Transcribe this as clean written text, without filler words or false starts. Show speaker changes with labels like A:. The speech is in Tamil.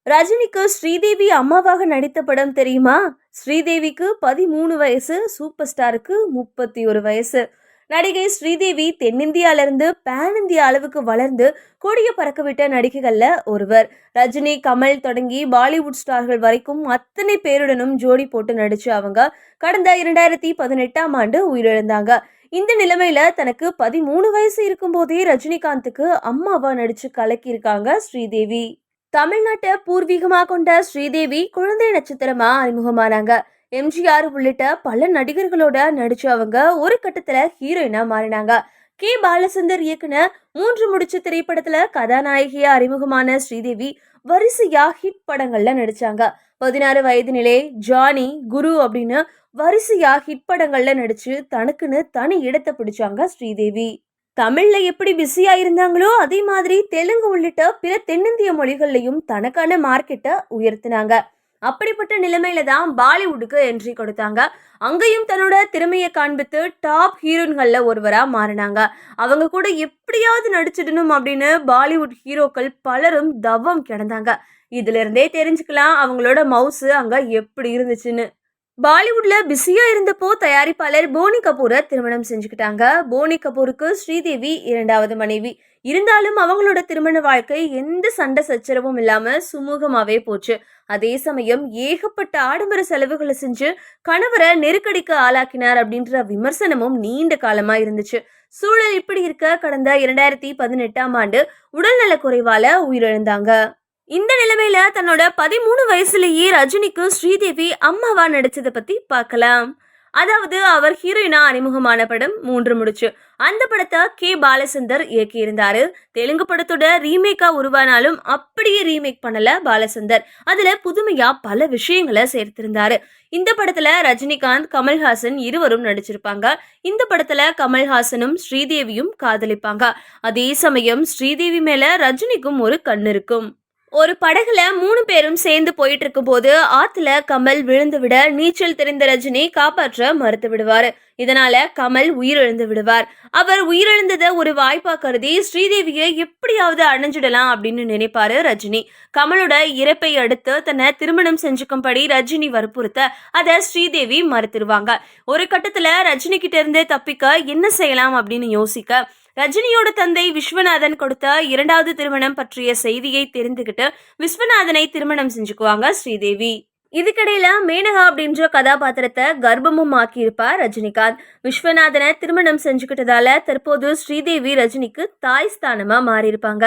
A: ரஜினிக்கு ஸ்ரீதேவி அம்மாவாக நடித்த படம் தெரியுமா? ஸ்ரீதேவிக்கு 13 வயசு, சூப்பர் ஸ்டாருக்கு 31 வயசு. நடிகை ஸ்ரீதேவி தென்னிந்தியாவிலிருந்து பேன் இந்தியா அளவுக்கு வளர்ந்து கொடிய பறக்கவிட்ட நடிகைகள்ல ஒருவர். ரஜினி, கமல் தொடங்கி பாலிவுட் ஸ்டார்கள் வரைக்கும் அத்தனை பேருடனும் ஜோடி போட்டு நடிச்சு அவங்க கடந்த 2018ஆம் ஆண்டு உயிரிழந்தாங்க. இந்த நிலைமையில தனக்கு 13 வயசு இருக்கும் போதே ரஜினிகாந்துக்கு அம்மாவா நடிச்சு கலக்கியிருக்காங்க ஸ்ரீதேவி. தமிழ்நாட்டை பூர்வீகமா கொண்ட ஸ்ரீதேவி குழந்தை நட்சத்திரமா அறிமுகமானாங்க. எம்ஜிஆர் உள்ளிட்ட பல நடிகர்களோட நடிச்சு அவங்க ஒரு கட்டத்துல ஹீரோயினா மாறினாங்க. பாலச்சந்தர் இயக்குன 3 முடிச்சு திரைப்படத்துல கதாநாயகியா அறிமுகமான ஸ்ரீதேவி வரிசையா ஹிட் படங்கள்ல நடிச்சாங்க. 16 வயது நிலை, ஜானி, குரு அப்படின்னு வரிசையா ஹிட் படங்கள்ல நடிச்சு தனக்குன்னு தனி இடத்தை பிடிச்சாங்க ஸ்ரீதேவி. தமிழ்ல எப்படி பிஸியா இருந்தாங்களோ அதே மாதிரி தெலுங்கு உள்ளிட்ட பிற தென்னிந்திய மொழிகள்லையும் தனக்கான மார்க்கெட்டை உயர்த்தினாங்க. அப்படிப்பட்ட நிலைமையில தான் பாலிவுட்டுக்கு என்ட்ரி கொடுத்தாங்க. அங்கேயும் தன்னோட திறமையை காண்பித்து டாப் ஹீரோயின்கள்ல ஒருவரா மாறினாங்க. அவங்க கூட எப்படியாவது நடிச்சிடணும் அப்படின்னு பாலிவுட் ஹீரோக்கள் பலரும் தவம் கிடந்தாங்க. இதுல இருந்தே தெரிஞ்சுக்கலாம் அவங்களோட மவுசு அங்க எப்படி இருந்துச்சுன்னு. பாலிவுட்ல பிஸியா இருந்தப்போ தயாரிப்பாளர் போனி கபூரை திருமணம் செஞ்சுக்கிட்டாங்க. போனி கபூருக்கு ஸ்ரீதேவி 2வது மனைவி. இருந்தாலும் அவங்களோட திருமண வாழ்க்கை எந்த சண்டை சச்சரவும் இல்லாம சுமூகமாவே போச்சு. அதே சமயம் ஏகப்பட்ட ஆடம்பர செலவுகளை செஞ்சு கணவரை நெருக்கடிக்கு ஆளாக்கினார் அப்படின்ற விமர்சனமும் நீண்ட காலமா இருந்துச்சு. சூழல் இப்படி இருக்க கடந்த 2018ஆம் ஆண்டு உடல்நல குறைவால உயிரிழந்தாங்க. இந்த நிலைமையில தன்னோட 13 வயசுலயே ரஜினிக்கு ஸ்ரீதேவி அம்மாவா நடிச்சதை பத்தி பார்க்கலாம். அதாவது அவர் ஹீரோயினா அறிமுகமான படம் 3 முடிச்சு. அந்த படத்தை பாலச்சந்தர் இயக்கியிருந்தாரு. தெலுங்கு படத்தோட ரீமேக்கா உருவானாலும் அப்படியே ரீமேக் பண்ணல பாலச்சந்தர். அதுல புதுமையா பல விஷயங்களை சேர்த்திருந்தாரு. இந்த படத்துல ரஜினிகாந்த், கமல்ஹாசன் இருவரும் நடிச்சிருப்பாங்க. இந்த படத்துல கமல்ஹாசனும் ஸ்ரீதேவியும் காதலிப்பாங்க. அதே சமயம் ஸ்ரீதேவி மேல ரஜினிக்கும் ஒரு கண் இருக்கும். ஒரு படகுல 3 பேரும் சேர்ந்து போயிட்டு இருக்கும் போது ஆத்துல கமல் விழுந்து விட நீச்சல் தெரிந்த ரஜினி காப்பாற்ற மறுத்து விடுவார். இதனால கமல் உயிரிழந்து விடுவார். அவர் உயிரிழந்ததை ஒரு வாய்ப்பா கருதி ஸ்ரீதேவியை எப்படியாவது அணைஞ்சிடலாம் அப்படின்னு நினைப்பாரு ரஜினி. கமலோட இறப்பை அடுத்து தன்னை திருமணம் செஞ்சுக்கும்படி ரஜினி வற்புறுத்த அதை ஸ்ரீதேவி மறுத்துருவாங்க. ஒரு கட்டத்துல ரஜினி கிட்ட இருந்து தப்பிக்க என்ன செய்யலாம் அப்படின்னு யோசிக்க ரஜினியோட தந்தை விஸ்வநாதன் கொடுத்த 2வது திருமணம் பற்றிய செய்தியை தெரிந்துகிட்டு விஸ்வநாதனை திருமணம் செஞ்சுக்குவாங்க ஸ்ரீதேவி. இதுக்கிடையில மேனகா அப்படின்ற கதாபாத்திரத்தை கர்ப்பமும் ஆக்கியிருப்பார் ரஜினிகாந்த். விஸ்வநாதனை திருமணம் செஞ்சுக்கிட்டதால தற்போது ஸ்ரீதேவி ரஜினிக்கு தாய் ஸ்தானமா மாறியிருப்பாங்க.